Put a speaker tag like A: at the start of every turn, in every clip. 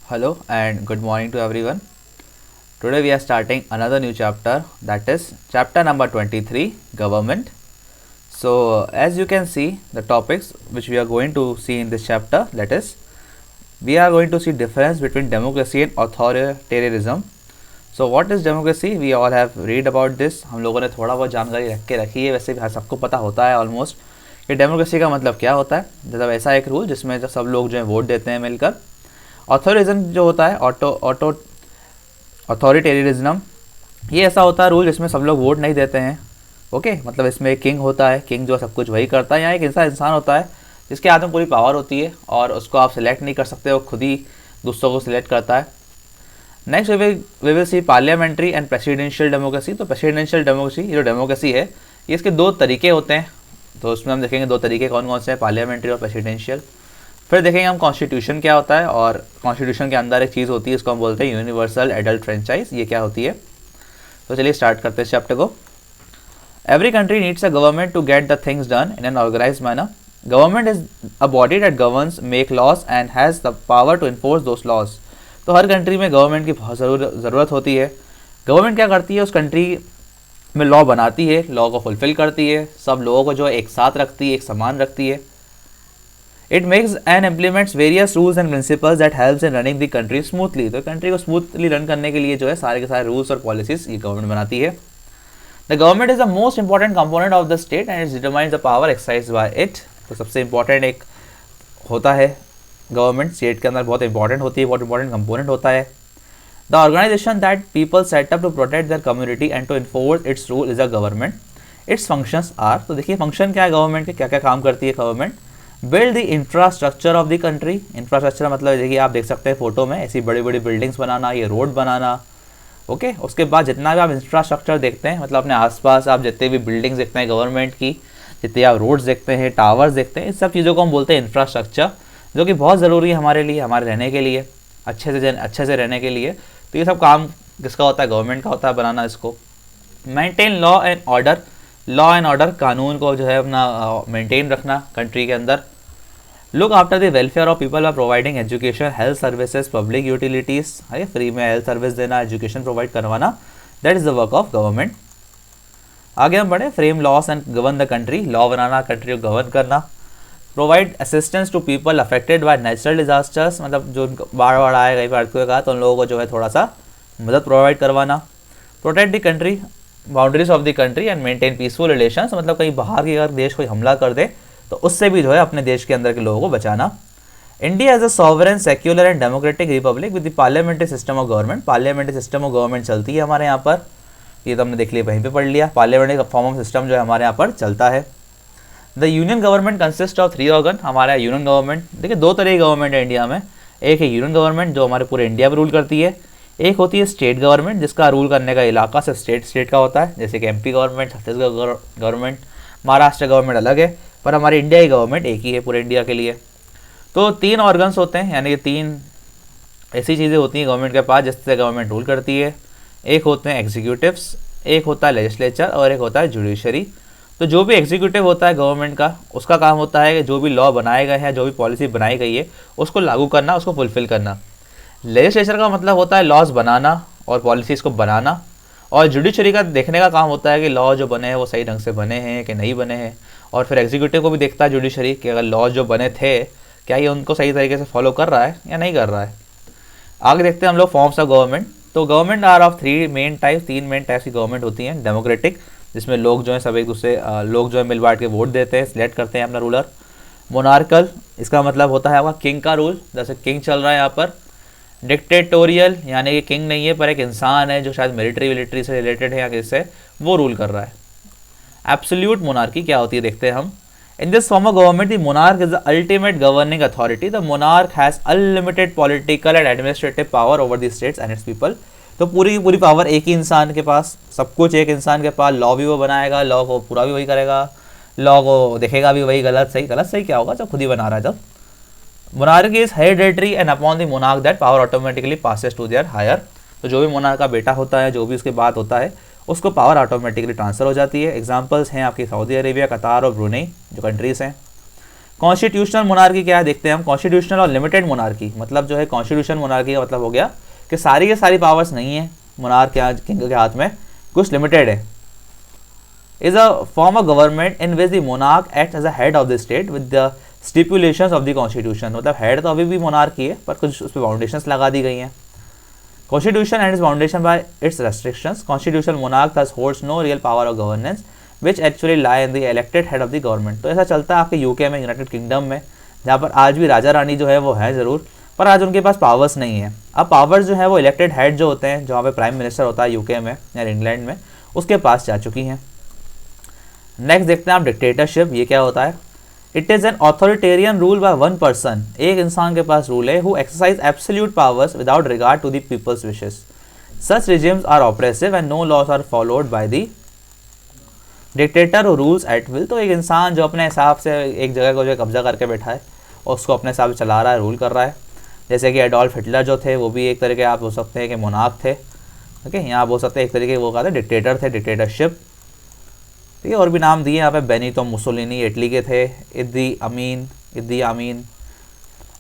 A: Hello and good morning to everyone. Today we are starting another new chapter, that is chapter number 23, Government. So as you can see, the topics which we are going to see in this chapter, that is we are going to see difference between democracy and authoritarianism. So what is democracy? We all have read about this. हम लोगों ने थोड़ा बहुत जानकारी रख के रखी है, वैसे भी सबको पता होता है ऑलमोस्ट कि डेमोक्रेसी का मतलब क्या होता है। मतलब ऐसा एक रूल जिसमें सब लोग जो है वोट देते हैं मिलकर। ऑथोरिज्म जो होता है अथॉरिटेरिज्म, ये ऐसा होता है रूल जिसमें सब लोग वोट नहीं देते हैं। ओके, मतलब इसमें एक किंग होता है, किंग जो सब कुछ वही करता है। यहाँ एक इंसान होता है जिसके हाथ में पूरी पावर होती है और उसको आप सिलेक्ट नहीं कर सकते, वो खुद ही दूसरों को सिलेक्ट करता है। Next we will see parliamentary and presidential democracy. तो प्रेसिडेंशियल डेमोक्रेसी, ये जो डेमोक्रेसी है ये इसके दो तरीके होते हैं। तो उसमें हम देखेंगे दो तरीके कौन कौन से हैं, पार्लियामेंट्री और प्रेसिडेंशियल। फिर देखेंगे हम कॉन्स्टिट्यूशन क्या होता है, और कॉन्स्टिट्यूशन के अंदर एक चीज़ होती है इसको हम बोलते हैं यूनिवर्सल एडल्ट फ्रेंचाइज, ये क्या होती है। तो चलिए स्टार्ट करते हैं इस चैप्टर को। Every country needs a government to get the things done in an organized manner. Government is a body that governs, make laws and has the power to enforce those laws. तो हर country में government की बहुत ज़रूरत होती है। Government क्या करती है, उस कंट्री में लॉ बनाती है, लॉ को फुलफिल करती है, सब लोगों को जो है एक साथ रखती है, एक समान रखती है। It makes and implements various rules and principles that helps in running the country smoothly. तो कंट्री को स्मूथली रन करने के लिए जो है सारे के सारे रूल्स और पॉलिसीज ये गवर्नमेंट बनाती है। The government is the most important component of the state and it determines the power exercised by it. तो सबसे इंपॉर्टेंट एक होता है गवर्नमेंट, स्टेट के अंदर बहुत इंपॉर्टेंट होती है, बहुत इंपॉर्टेंट कंपोनेंट होता है। The organization that people set up to protect their community and to enforce its rule is a government. Its functions are, तो देखिए फंक्शन क्या है गवर्नमेंट के, क्या क्या काम करती है government. Build the infrastructure of the country. Infrastructure मतलब देखिए आप देख सकते हैं फोटो में, ऐसी बड़ी बड़ी बिल्डिंग्स बनाना, ये रोड बनाना। ओके, उसके बाद जितना भी आप इंफ्रास्ट्रक्चर देखते हैं, मतलब अपने आसपास आप जितने भी बिल्डिंग्स देखते हैं गवर्नमेंट की, जितने आप रोड्स देखते हैं, टावर्स देखते हैं, इन सब चीज़ों को हम बोलते हैं इंफ्रास्ट्रक्चर, जो कि बहुत ज़रूरी है हमारे लिए, हमारे रहने के लिए, अच्छे से रहने के लिए। तो ये सब काम किसका होता है, गवर्नमेंट का होता है बनाना इसको। Maintain law and order. Law and order, कानून को जो है अपना मेंटेन रखना कंट्री के अंदर। Look after the welfare of people by providing education, health services, public utilities, है फ्री में हेल्थ सर्विस देना, एजुकेशन प्रोवाइड करवाना, that is the work of government. आगे हम बढ़े, frame laws and govern the country. Law बनाना, country को govern करना। Provide assistance to people affected by natural disasters, मतलब जो बाढ़ आए, कहीं पर अर्थक्वेक आया तो उन लोगों को जो है थोड़ा सा मदद प्रोवाइड करवाना। Protect the country boundaries of the country and maintain peaceful relations, मतलब कहीं बाहर की अगर देश कोई हमला कर दे तो उससे भी जो है अपने देश के अंदर के लोगों को बचाना। India as a sovereign, secular and democratic republic with the parliamentary system of government. Parliamentary system of government चलती है हमारे यहाँ पर, ये तो हमने देख लिया, वहीं पे पढ़ लिया। पार्लियामेंट्री फॉर्म ऑफ सिस्टम जो है हमारे यहाँ पर चलता है। The union government consist of 3 organ. हमारा यूनियन गवर्नमेंट, देखिए दो तरह की गवर्नमेंट है इंडिया में। एक है यूनियन गवर्नमेंट जो हमारे पूरे इंडिया में रूल करती है, एक होती है स्टेट गवर्नमेंट जिसका रूल करने का इलाका से स्टेट का होता है, जैसे कि MP government, Chhattisgarh government, Maharashtra government अलग है, पर हमारी इंडिया की गवर्नमेंट एक ही है पूरे इंडिया के लिए। तो 3 ऑर्गन्स होते हैं, यानी कि 3 ऐसी चीज़ें होती हैं गवर्नमेंट के पास जिससे गवर्नमेंट रूल करती है। एक होते हैं एग्जीक्यूटिव्स, एक होता है लेजिस्लेचर और एक होता है जुडिशरी। तो जो भी एग्जीक्यूटिव होता है गवर्नमेंट का, उसका काम होता है कि जो भी लॉ बनाए गए हैं, जो भी पॉलिसी बनाई गई है उसको लागू करना, उसको फुलफिल करना। लेजिस्लेचर का मतलब होता है लॉज बनाना और पॉलिसीज़ को बनाना, और जुडिशरी का देखने का काम होता है कि लॉ जो बने हैं वो सही ढंग से बने हैं कि नहीं बने हैं। और फिर एग्जीक्यूटिव को भी देखता है जुडिशरी कि अगर लॉ जो बने थे क्या ये उनको सही तरीके से फॉलो कर रहा है या नहीं कर रहा है। आगे देखते हैं हम लोग फॉर्म्स ऑफ गवर्नमेंट। तो government are of 3 main types, 3 main types की गवर्नमेंट होती हैं। डेमोक्रेटिक, जिसमें लोग जो है सब एक दूसरे लोग जो है मिल बांट के वोट देते हैं, सिलेक्ट करते हैं अपना रूलर। मोनार्कल, इसका मतलब होता है आपका किंग का रूल, जैसे किंग चल रहा है यहाँ पर। डिक्टेटोरियल, यानी कि किंग नहीं है पर एक इंसान है जो शायद मिलिट्री से रिलेटेड है या किससे, वो रूल कर रहा है। एब्सोल्यूट मोनार्की क्या होती है देखते हैं हम। In this form of government the monarch is the ultimate governing authority. The monarch has unlimited political and administrative power over the states and it's people. तो पूरी की पूरी पावर एक ही इंसान के पास, सब कुछ एक इंसान के पास। लॉ भी वो बनाएगा, लॉ को पूरा भी वही करेगा, लॉ को देखेगा भी वही, गलत सही क्या होगा जब खुद ही बना रहा है जब। Monarch is hereditary and upon the monarch that power automatically passes to their heir. तो जो भी मोनार्क का बेटा होता है, जो भी उसके बाद होता है, उसको पावर ऑटोमेटिकली ट्रांसफर हो जाती है। एग्जांपल्स हैं आपकी सऊदी अरेबिया, कतार और ब्रुनेई, जो कंट्रीज़ हैं। कॉन्स्टिट्यूशनल मोनार्की क्या है देखते हैं हम। कॉन्स्टिट्यूशनल और लिमिटेड मोनार्की, मतलब जो है कॉन्स्टिट्यूशनल मोनार्की का मतलब हो गया कि सारी के सारी पावर्स नहीं है मोनार्क के किंग के हाथ में, कुछ लिमिटेड है। Is a form of government in which the monarch act as a head of the state with the stipulations of the constitution, मतलब हेड तो अभी भी मोनार्क ही है पर कुछ उस पर बाउंडेशंस लगा दी गई हैं। Constitution and its foundation by its restrictions. Constitutional monarch thus holds no real power of governance, which actually lie in the elected head of the government. तो ऐसा चलता है आपके यूके में, यूनाइटेड किंगडम में, जहाँ पर आज भी राजा रानी जो है वो है ज़रूर, पर आज उनके पास पावर्स नहीं है। अब पावर्स जो है वो इलेक्टेड हेड जो होते हैं, जहाँ पे प्राइम मिनिस्टर होता है यूके में या इंग्लैंड में, उसके पास जा चुकी हैं। नेक्स्ट देखते हैं आप डिक्टेटरशिप, ये क्या होता है। It is an authoritarian rule by one person, एक इंसान के पास रूल है, who exercise absolute powers without regard to the people's wishes. Such regimes are oppressive and no laws are followed by the dictator who rules at will. तो एक इंसान जो अपने हिसाब से एक जगह को जो कब्जा करके बैठा है और उसको अपने हिसाब से चला रहा है, रूल कर रहा है। जैसे कि एडोल्फ हिटलर जो थे वो भी एक तरीके आप बोल सकते हैं कि मोनार्क थे, ठीक है, यहाँ बोल सकते हैं एक तरीके वो कहते हैं डिक्टेटर थे, डिक्टेटरशिप, ठीक है। और भी नाम दिए यहाँ पे, बेनितो मुसोलिनी इटली के थे, इद्दी अमीन।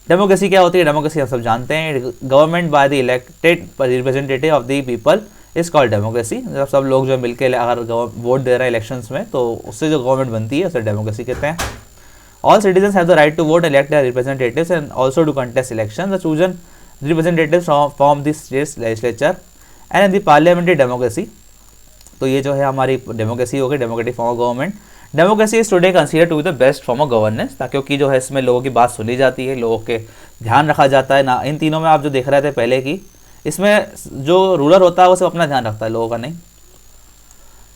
A: डेमोक्रेसी क्या होती है, डेमोक्रेसी हम सब जानते हैं, government by the elected representative of the people is called democracy. जब सब लोग जो मिलकर अगर वोट दे रहे हैं इलेक्शंस में तो उससे जो गवर्नमेंट बनती है उसे डेमोक्रेसी कहते हैं। All citizen have the right to vote, elect their representatives and also to contest election. The chosen representatives from the states legislature and in the parliamentary democracy. तो ये जो है हमारी डेमोक्रेसी हो गई, democratic form of government. Democracy is today consider to be the best form of governance, क्योंकि जो है इसमें लोगों की बात सुनी जाती है, लोगों के ध्यान रखा जाता है ना। इन तीनों में आप जो देख रहे थे पहले की, इसमें जो रूलर होता है वो सिर्फ अपना ध्यान रखता है, लोगों का नहीं।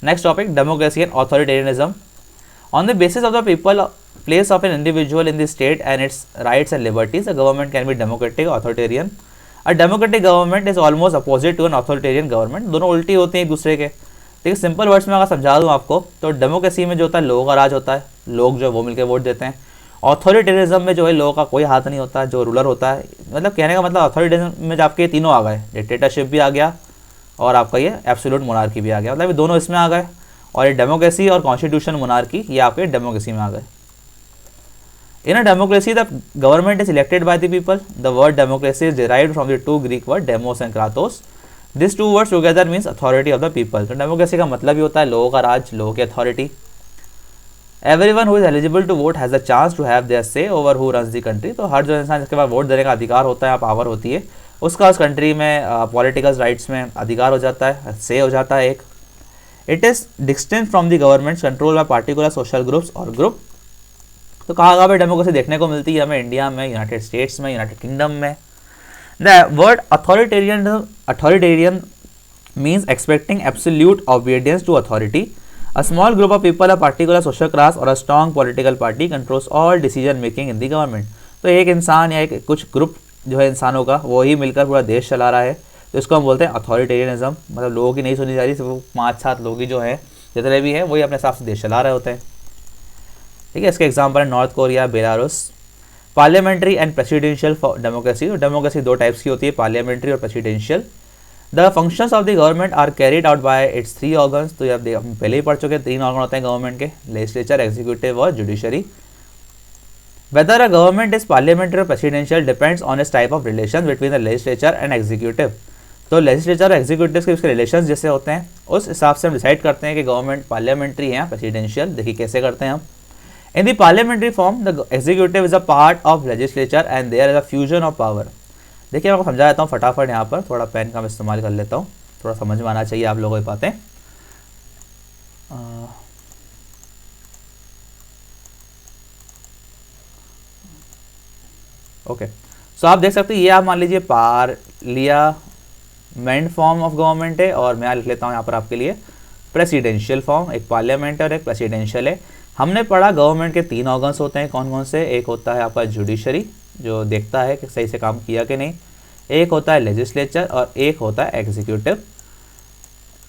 A: Next topic, democracy and authoritarianism. On the basis of the people place of an individual in the state and its rights and liberties, a government can be democratic, authoritarian. A democratic government is almost opposite to an authoritarian government. दोनों उल्टी होती हैं एक दूसरे के। ठीक है, simple words में अगर समझा दूँ आपको तो डेमोक्रेसी में जो होता है लोगों का राज होता है, लोग जो वो मिलकर वोट देते हैं। ऑथोरिटेरिज्म में जो है लोगों का कोई हाथ नहीं होता, जो रूलर होता है। मतलब कहने का मतलब ऑथोरिटेरिज्म में जब आपके तीनों आ गए, डिक्टेटरशिप भी आ गया और आपका ये एब्सोल्यूट मोनार्की भी आ गया, मतलब ये दोनों इसमें आ गए। और ये डेमोक्रेसी और कॉन्स्टिट्यूशन मोनार्की ये आपके डेमोक्रेसी में आ गए। In a democracy the government is elected by the people. The word democracy is derived from the two Greek word demos and kratos. This two words together means authority of the people. तो डेमोक्रेसी का मतलब ही होता है लोगों का राज, लोगों की authority. Everyone who is eligible to vote has a chance to have their say over who runs the country. तो हर जो इंसान जिसके पास वोट देने का अधिकार होता है, पावर होती है, उसका उस कंट्री में पॉलिटिकल राइट्स में अधिकार हो जाता है, से हो जाता है एक। It is distinct from the government control by particular social groups और ग्रुप। तो कहाँ पे डेमोक्रेसी देखने को मिलती है हमें, इंडिया में, यूनाइटेड स्टेट्स में, यूनाइटेड किंगडम में। The word authoritarian means expecting absolute obedience to authority. A small group of people, a particular social class or a strong political party controls all decision making in the government. तो एक इंसान या एक कुछ group जो है इंसानों का, वो ही मिलकर पूरा देश चला रहा है, तो इसको हम बोलते हैं अथॉरिटेरियनिज्म। मतलब लोगों की नहीं सुनी जा रही, सिर्फ 5-7 लोग ही जो है, जितने भी हैं वही अपने हिसाब से देश चला रहे होते हैं। ठीक है, इसके एग्जाम्पल है North Korea, Belarus. Parliamentary and presidential democracy. तो डेमोक्रेसी दो टाइप्स की होती है, पार्लियामेंट्री और presidential. The functions of the government are carried out by its 3 organs. तो अब हम पहले ही पढ़ चुके हैं, 3 ऑर्गन होते हैं गवर्नमेंट के, लेजिस्लेचर, एग्जीक्यूटिव और judiciary. Weather a government is parliamentary और प्रेसिडेंशियल डिपेंड्स ऑन इस type of relation between the legislature and executive. तो लेजिस्लेचर और एग्जीक्यूटिव के उसके रिलेशन जैसे होते हैं, उस हिसाब से हम डिसाइड करते हैं कि गवर्नमेंट पार्लियामेंट्री है या प्रेसिडेंशियल। देखिए कैसे करते हैं हम। In the parliamentary form, the executive is a part of legislature and there is a fusion of power. देखिए मैं आपको समझा देता हूँ फटाफट, यहाँ पर थोड़ा पेन का मैं इस्तेमाल कर लेता हूँ, थोड़ा समझ में आना चाहिए आप लोगों की बातें। ओके, सो आप देख सकते हैं, ये आप मान लीजिए पार्लियामेंट फॉर्म ऑफ गवर्नमेंट है, और मैं लिख लेता हूँ यहाँ पर आपके लिए प्रेसिडेंशियल फॉर्म। एक पार्लियामेंट है और एक प्रेसिडेंशियल है। हमने पढ़ा गवर्नमेंट के 3 ऑर्गन्स होते हैं, कौन कौन से। एक होता है आपका जुडिशरी, जो देखता है कि सही से काम किया कि नहीं। एक होता है लेजिस्लेचर और एक होता है एग्जीक्यूटिव।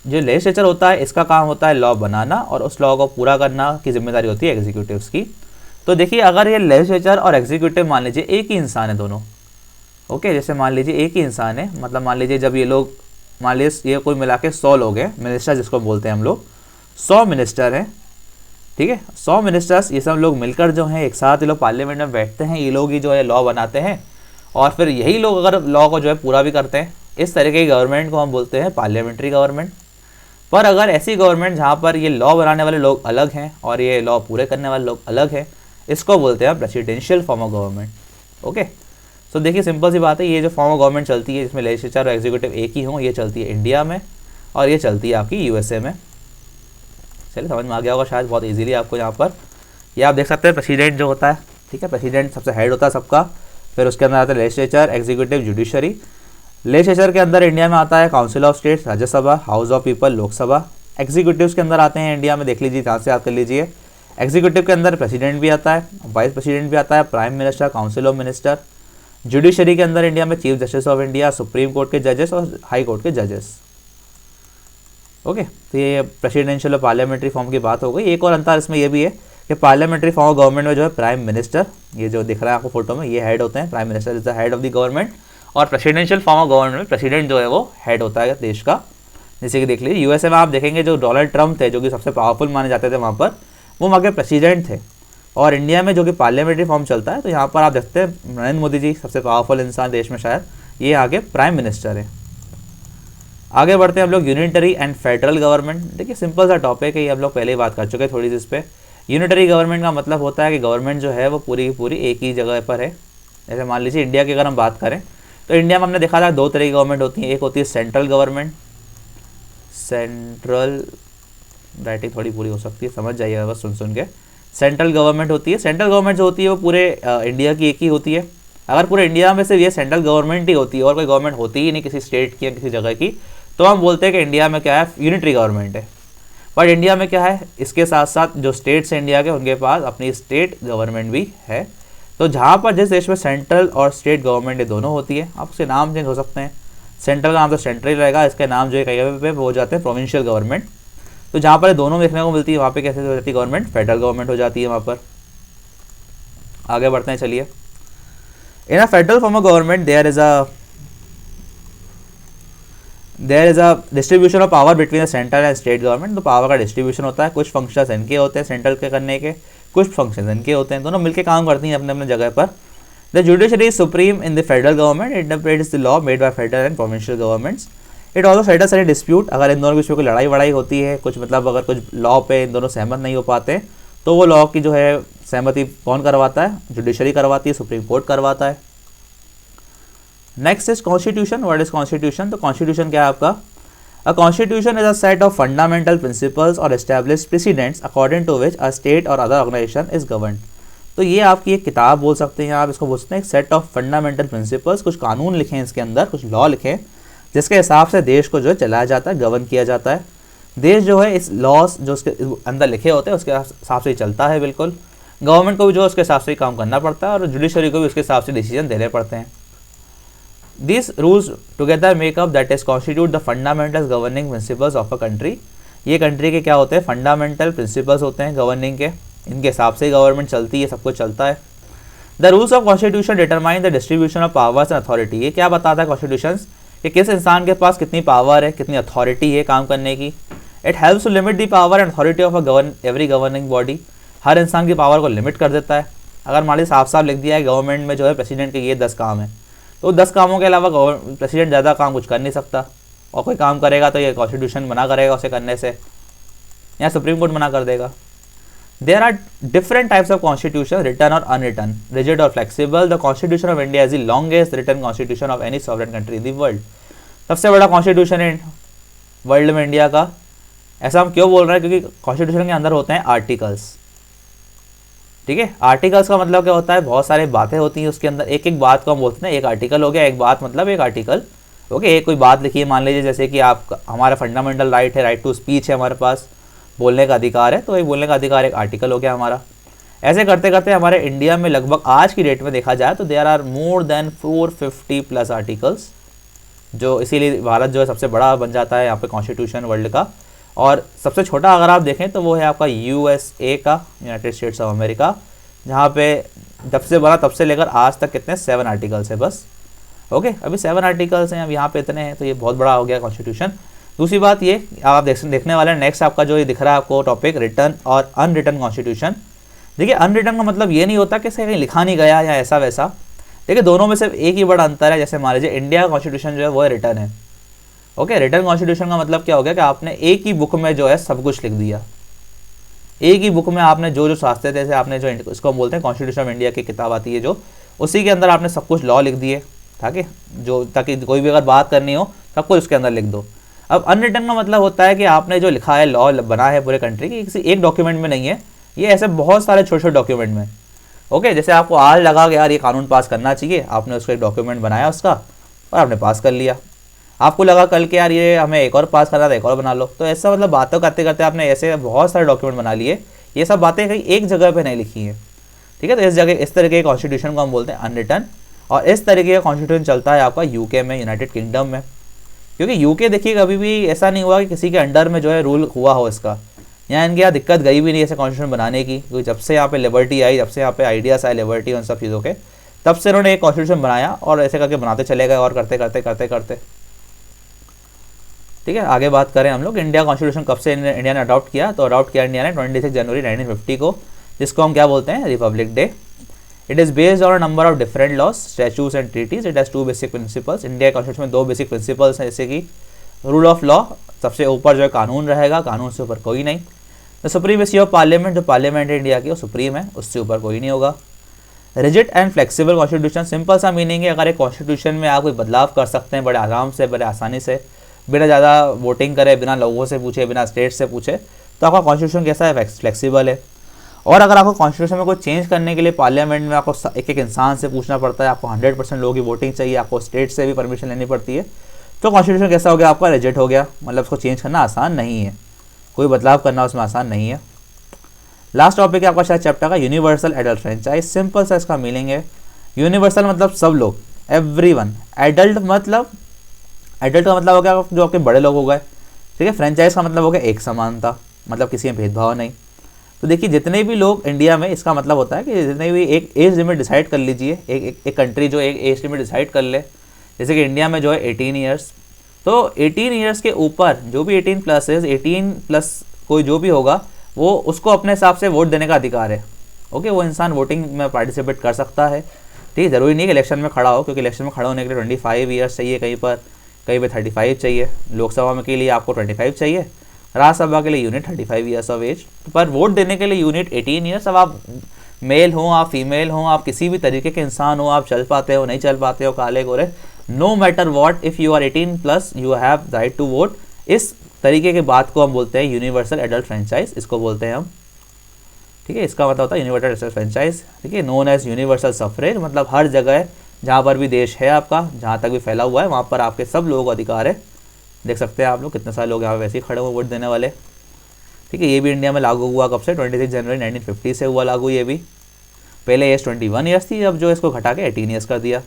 A: जो लेजिस्लेचर होता है इसका काम होता है लॉ बनाना, और उस लॉ को पूरा करना की जिम्मेदारी होती है एग्जीक्यूटिव्स की। तो देखिए अगर ये लेजिस्लेचर और एग्जीक्यूटिव मान लीजिए एक ही इंसान है दोनों, ओके, जैसे मान लीजिए एक ही इंसान है, मतलब मान लीजिए जब ये लोग, मान लीजिए ये कोई मिला के 100 लोग हैं, मिनिस्टर जिसको बोलते हैं हम लोग, 100 मिनिस्टर हैं, ठीक है। 100 मिनिस्टर्स ये सब लोग मिलकर जो हैं एक साथ ये लोग पार्लियामेंट में बैठते हैं, ये लोग ही जो है लॉ बनाते हैं और फिर यही लोग अगर लॉ को जो है पूरा भी करते हैं। इस तरीके की गवर्नमेंट को हम बोलते हैं पार्लियामेंट्री गवर्नमेंट। पर अगर ऐसी गवर्नमेंट जहाँ पर ये लॉ बनाने वाले लोग अलग हैं और ये लॉ पूरे करने वाले लोग अलग हैं, इसको बोलते हैं presidential form of government. Okay, so देखिए सिंपल सी बात है, ये जो फॉर्म ऑफ गवर्नमेंट चलती है जिसमें लेजिस्लेचर और एग्जीक्यूटिव एक ही हों, ये चलती है इंडिया में और ये चलती है आपकी यूएसए में। चलिए समझ में आ गया होगा शायद बहुत इजीली आपको। यहाँ पर ये आप देख सकते हैं प्रेसिडेंट जो होता है, ठीक है, प्रेसिडेंट सबसे हेड होता है सबका। फिर उसके अंदर आता है लेजिस्लेचर, एग्जीक्यूटिव, जुडिशरी। लेजिस्लेचर के अंदर इंडिया में आता है council of states, Rajya Sabha, house of people, Lok Sabha. Executives के अंदर आते हैं इंडिया में, देख लीजिए ध्यान से याद कर लीजिए। एग्जीक्यूटिव के अंदर प्रेसिडेंट भी आता है, वाइस प्रेसिडेंट भी आता है, prime minister, council of minister. Judiciary के अंदर इंडिया में chief justice of India, supreme court के जजेस और हाई कोर्ट के जजेस। ओके, तो ये प्रेसिडेंशियल और पार्लियामेंट्री फॉर्म की बात हो गई। एक और अंतर इसमें ये भी है कि पार्लियामेंट्री फॉर्म ऑफ गवर्नमेंट में जो है प्राइम मिनिस्टर, ये जो दिख रहा है आपको फोटो में, ये हेड होते हैं। Prime minister is the head of the government. और प्रेसिडेंशियल फॉर्म ऑफ गवर्नमेंट में प्रेसिडेंट जो है वो हेड होता है देश का। जैसे कि देख लीजिए यूएसए में आप देखेंगे जो डोनाल्ड ट्रम्प थे, जो कि सबसे पावरफुल माने जाते थे वहाँ पर, वो वहाँ के प्रेसिडेंट थे। और इंडिया में जो कि पार्लियामेंट्री फॉर्म चलता है, तो यहाँ पर आप देखते हैं नरेंद्र मोदी जी सबसे पावरफुल इंसान देश में शायद, ये आगे प्राइम मिनिस्टर है। आगे बढ़ते हैं हम लोग यूनिटरी एंड फेडरल गवर्नमेंट। देखिए सिंपल सा टॉपिक है, ये हम लोग पहले ही बात कर चुके हैं थोड़ी सी इस पर। यूनिटरी गवर्नमेंट का मतलब होता है कि गवर्नमेंट जो है वो पूरी की पूरी एक ही जगह पर है। जैसे मान लीजिए इंडिया की अगर हम बात करें तो इंडिया में हमने देखा था दो तरह की गवर्नमेंट होती है। एक होती है सेंट्रल गवर्नमेंट, सेंट्रल राइटिंग थोड़ी पूरी हो सकती है, समझ जाइएगा बस सुन के। सेंट्रल गवर्नमेंट होती है, सेंट्रल गवर्नमेंट जो होती है वो पूरे इंडिया की एक ही होती है। अगर पूरे इंडिया में सिर्फ ये सेंट्रल गवर्नमेंट ही होती है और कोई गवर्नमेंट होती ही नहीं किसी स्टेट की या किसी जगह की, तो हम बोलते हैं कि इंडिया में क्या है, यूनिटरी गवर्नमेंट है। बट इंडिया में क्या है, इसके साथ साथ जो स्टेट्स हैं इंडिया के, उनके पास अपनी स्टेट गवर्नमेंट भी है। तो जहाँ पर जिस देश में सेंट्रल और स्टेट गवर्नमेंट ये दोनों होती है, आप उसके नाम चेंज हो सकते हैं। सेंट्रल का नाम तो सेंट्रल रहेगा, इसके नाम जो है कहीं पे हो जाते हैं प्रोविंशियल गवर्नमेंट। तो जहाँ पर दोनों देखने को मिलती है वहाँ पे कैसे हो जाती है गवर्नमेंट, फेडरल गवर्नमेंट हो जाती है वहाँ पर। आगे बढ़ते हैं चलिए। In a federal form of government there is a distribution of power between the central and state government. तो पावर का डिस्ट्रीब्यूशन होता है, कुछ फंक्शंस इनके होते हैं सेंट्रल के करने के, कुछ फंक्शंस इनके होते हैं, दोनों मिलकर काम करती हैं अपने अपने जगह पर। The judiciary is supreme in the federal government, it interprets the law made by federal and provincial governments. It also settles any dispute, अगर इन दोनों के बीच में कोई लड़ाई वड़ाई होती है, कुछ मतलब अगर कुछ लॉ पे इन दोनों सहमत नहीं हो पाते, तो वो लॉ की जो है सहमति कौन करवाता है, जुडिशरी करवाती है, सुप्रीम कोर्ट करवाता है। Next is constitution. What is constitution? तो कॉन्स्टिट्यूशन क्या है आपका, a constitution is a set of fundamental principles और established precedents according to which a state और अदर ऑर्गेनाइजेशन इज गवर्नड। तो ये आपकी एक किताब बोल सकते हैं, आप इसको बोल सकते हैं एक सेट ऑफ फंडामेंटल प्रिंसिपल्स, कुछ कानून लिखे हैं इसके अंदर, कुछ लॉ लिखे हैं जिसके हिसाब से देश को जो है चलाया जाता है, गवर्न किया जाता है। देश जो है इस लॉस जो उसके अंदर लिखे होते हैं उसके हिसाब से ही चलता है। बिल्कुल गवर्नमेंट को भी जो है उसके हिसाब से ही काम करना पड़ता है और जुडिशरी को भी उसके हिसाब से डिसीजन देने पड़ते हैं। These rules together make up that is constitute the fundamental governing principles of a country। ये कंट्री के क्या होते हैं, फंडामेंटल प्रिंसिपल्स होते हैं गवर्निंग के, इनके हिसाब से गवर्नमेंट चलती है, सब कुछ चलता है। The rules of constitution determine the distribution of powers and authority. ये क्या बताता है कॉन्स्टिट्यूशन कि किस इंसान के पास कितनी पावर है, कितनी अथॉरिटी है काम करने की। It helps to limit the power and authority of every governing body. हर इंसान की पावर को लिमिट कर देता है। अगर मान लीजिए साफ साफ लिख दिया है गवर्नमेंट में जो है प्रेसिडेंट के ये 10 काम है, तो 10 कामों के अलावा प्रेसिडेंट ज़्यादा काम कुछ कर नहीं सकता, और कोई काम करेगा तो ये कॉन्स्टिट्यूशन मना करेगा उसे करने से, या सुप्रीम कोर्ट मना कर देगा। There are different types of constitution, written और अनरिटन, रिजिड और flexible. The constitution of India is the longest written constitution of any sovereign country in the world. सबसे बड़ा कॉन्स्टिट्यूशन है वर्ल्ड में इंडिया का। ऐसा हम क्यों बोल रहे हैं, क्योंकि कॉन्स्टिट्यूशन के अंदर होते हैं आर्टिकल्स। ठीक है, आर्टिकल्स का मतलब क्या होता है, बहुत सारी बातें होती हैं उसके अंदर, एक एक बात को हम बोलते हैं एक आर्टिकल हो गया, एक बात मतलब एक आर्टिकल। ओके, एक कोई बात लिखी है, मान लीजिए जैसे कि आप हमारा फंडामेंटल राइट है, राइट टू स्पीच है, हमारे पास बोलने का अधिकार है, तो एक बोलने का अधिकार एक आर्टिकल हो गया हमारा। ऐसे करते करते हमारे इंडिया में लगभग आज की डेट में देखा जाए तो there are more than 450+ articles, जो इसीलिए भारत जो है सबसे बड़ा बन जाता है यहाँ पे कॉन्स्टिट्यूशन वर्ल्ड का। और सबसे छोटा अगर आप देखें तो वो है आपका USA का, यूनाइटेड स्टेट्स ऑफ अमेरिका, जहाँ पे जब से बना तब से लेकर आज तक कितने 7 आर्टिकल्स है बस। ओके, अभी 7 आर्टिकल्स हैं, अब यहाँ पे इतने हैं, तो ये बहुत बड़ा हो गया कॉन्स्टिट्यूशन। दूसरी बात ये आप देखने वाले नेक्स्ट आपका जो ये दिख रहा है आपको टॉपिक, रिटर्न और अनरिटन कॉन्स्टिट्यूशन। देखिए अनरिटन का मतलब ये नहीं होता कि इसे कहीं लिखा नहीं गया या ऐसा वैसा। देखिए दोनों में सिर्फ एक ही बड़ा अंतर है। जैसे मान लीजिए इंडिया का कॉन्स्टिट्यूशन जो है वो है रिटर्न है। ओके, रिटर्न कॉन्स्टिट्यूशन का मतलब क्या हो गया कि आपने एक ही बुक में जो है सब कुछ लिख दिया। एक ही बुक में आपने जो जो शास्त्र थे, जैसे आपने जो इसको हम बोलते हैं कॉन्स्टिट्यूशन ऑफ इंडिया की किताब आती है जो, उसी के अंदर आपने सब कुछ लॉ लिख दिए ताकि कोई भी अगर बात करनी हो सब कुछ उसके अंदर लिख दो। अब अनरिटन का मतलब होता है कि आपने जो लिखा है लॉ बना है पूरे कंट्री की, किसी एक डॉक्यूमेंट में नहीं है, ये ऐसे बहुत सारे छोटे छोटे डॉक्यूमेंट में। ओके, जैसे आपको आज लगा कि यार ये कानून पास करना चाहिए, आपने उसका एक डॉक्यूमेंट बनाया उसका और आपने पास कर लिया। आपको लगा कल के यार ये हमें एक और पास करना था, एक और बना लो। तो ऐसा मतलब बातों करते करते आपने ऐसे बहुत सारे डॉक्यूमेंट बना लिए। ये सब बातें कहीं एक जगह पे नहीं लिखी हैं, ठीक है। तो इस जगह इस तरीके के कॉन्स्टिट्यूशन को हम बोलते हैं अनरिटन। और इस तरीके का कॉन्स्टिट्यूशन चलता है आपका यूके में, यूनाइटेड किंगडम में। क्योंकि यूके देखिए कभी भी ऐसा नहीं हुआ कि किसी के अंडर में जो है रूल हुआ हो इसका, यहाँ इनके यहाँ दिक्कत गई भी नहीं ऐसे कॉन्स्टिट्यूशन बनाने की। क्योंकि जब से यहाँ पे लिबर्टी आई, जब से यहाँ पे आइडियाज़ आए लिबर्टी उन सब चीज़ों के, तब से इन्होंने एक कॉन्स्टिट्यूशन बनाया और ऐसे करके बनाते चले गए और करते करते करते करते ठीक है। आगे बात करें हम लोग इंडिया कॉन्स्टिट्यूशन कब से इंडिया ने अडॉप्ट किया, तो अडॉप्ट किया इंडिया ने 26 जनवरी 1950 को, जिसको हम क्या बोलते हैं, republic day. It is based on a number of different laws, statutes and treaties. It has 2 basic principles. India constitution में 2 बेसिक प्रिंसिपल्स हैं, जैसे कि रूल ऑफ लॉ, सबसे ऊपर जो है कानून रहेगा, कानून से ऊपर कोई नहीं। द सुप्रीमेसी ऑफ पार्लियामेंट, जो पार्लियामेंट है इंडिया की वो सुप्रीम है, उससे ऊपर कोई नहीं होगा। Rigid and flexible constitution, simple सा मीनिंग है अगर एक कॉन्स्टिट्यूशन में आप कोई बदलाव कर सकते हैं बड़े आराम से, बड़े आसानी से, बिना ज़्यादा वोटिंग करे, बिना लोगों से पूछे, बिना स्टेट से पूछे, तो आपका कॉन्स्टिट्यूशन कैसा है, फ्लेक्सिबल है। और अगर आपको कॉन्स्टिट्यूशन में कोई चेंज करने के लिए पार्लियामेंट में आपको एक एक इंसान से पूछना पड़ता है, आपको 100% लोगों की वोटिंग चाहिए, आपको स्टेट से भी परमिशन लेनी पड़ती है, तो कॉन्स्टिट्यूशन कैसा हो गया, आपका रिजिड हो गया। मतलब उसको चेंज करना आसान नहीं है, कोई बदलाव करना उसमें आसान नहीं है। लास्ट टॉपिक है आपका शायद चैप्टर का, यूनिवर्सल एडल्ट फ्रेंचाइज। सिंपल सा इसका मीनिंग है, यूनिवर्सल मतलब सब लोग, एवरीवन। एडल्ट का मतलब हो गया जो आपके बड़े लोग हो गए, ठीक है। फ्रेंचाइज का मतलब हो गया एक समानता, मतलब किसी में भेदभाव नहीं। तो देखिए जितने भी लोग इंडिया में, इसका मतलब होता है कि जितने भी एक एज लिमिट डिसाइड कर लीजिए, एक कंट्री जो एक एज लिमिट डिसाइड कर ले, जैसे कि इंडिया में जो है 18 ईयर्स, तो 18 ईयर्स के ऊपर जो भी 18 प्लस है, 18 प्लस कोई जो भी होगा वो उसको अपने हिसाब से वोट देने का अधिकार है। ओके, वो इंसान वोटिंग में पार्टिसिपेट कर सकता है, ठीक है। ज़रूरी नहीं कि इलेक्शन में खड़ा हो, क्योंकि इलेक्शन में खड़ा होने के लिए 25 ईयर्स चाहिए, कहीं पर 35 चाहिए। लोकसभा में के लिए आपको 25 चाहिए, राज्यसभा के लिए यूनिट 35 ईयर्स ऑफ एज, पर वोट देने के लिए यूनिट 18 ईयर्स। अब आप मेल हो, आप फीमेल हो, आप किसी भी तरीके के इंसान हो, आप चल पाते हो, नहीं चल पाते हो, काले गोरे, no matter what, if you are 18 plus you have right to vote. इस तरीके के बात को हम बोलते हैं यूनिवर्सल एडल्ट फ्रेंचाइज, इसको बोलते हैं हम, ठीक है। इसका मतलब होता है यूनिवर्सल एडल्ट फ्रेंचाइज, ठीक है। नोन एज यूनिवर्सल सफरेज, मतलब हर जगह जहाँ पर भी देश है आपका, जहाँ तक भी फैला हुआ है, वहाँ पर आपके सब लोगों को अधिकार है। देख सकते हैं आप लोग कितने सारे लोग यहाँ वैसे ही खड़े हुए वोट देने वाले, ठीक है। ये भी इंडिया में लागू हुआ कब से, 26 जनवरी 1950 से हुआ लागू। ये भी पहले एज 21 ईयर्स थी, अब जो इसको घटा के 18 ईयर्स कर दिया।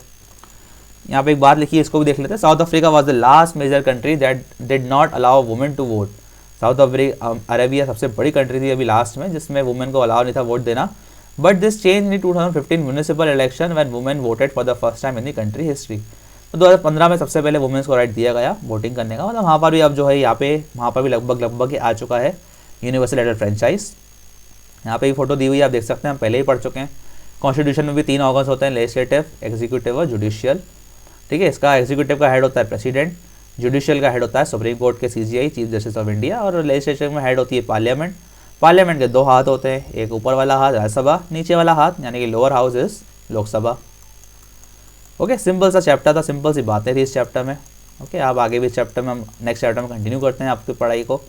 A: यहाँ पे एक बात लिखी है, इसको भी देख लेते हैं। South Africa was the last major country that did not allow women to vote. South Arabia सबसे बड़ी कंट्री थी अभी लास्ट में, जिसमें वुमेन को अलाउ नहीं था वोट देना। But this change in 2015 municipal election when women voted for the first time in the country history. तो 2015 में सबसे पहले वुमेन्स को राइट दिया गया वोटिंग करने का। मतलब वहाँ पर भी अब जो है वहाँ पर भी लगभग आ चुका है यूनिवर्सल एडल्ट फ्रेंचाइज। यहाँ पे भी फोटो दी हुई है, आप देख सकते हैं, हम पहले ही पढ़ चुके हैं। कॉन्स्टिट्यूशन में भी 3 ऑर्गन्स होते हैं, लेजिस्लेटिव, एग्जीक्यूटिव और जुडिशियल, ठीक है। इसका एग्जीक्यूटिव का हेड होता है प्रेसिडेंट, जुडिशियल का हेड होता है सुप्रीम कोर्ट के CJI, chief justice of India, और लेजिस्लेटिव में हेड होती है पार्लियामेंट। पार्लियामेंट के 2 हाथ होते हैं, एक ऊपर वाला हाथ राज्यसभा, नीचे वाला हाथ यानी कि lower house is Lok Sabha. Okay, simple सा चैप्टर था, सिंपल सी बातें थी इस चैप्टर में। ओके, आप आगे भी इस चैप्टर में, हम नेक्स्ट चैप्टर में कंटिन्यू करते हैं आपकी पढ़ाई को।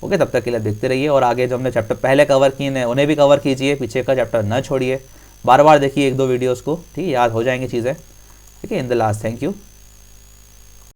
A: ओके, तब तक के लिए देखते रहिए, और आगे जो हमने चैप्टर पहले कवर किए उन्हें भी कवर कीजिए, पीछे का चैप्टर न छोड़िए, बार बार देखिए 1-2 वीडियोज़ को, ठीक है, याद हो जाएंगी चीज़ें, ठीक है। In the last, thank you.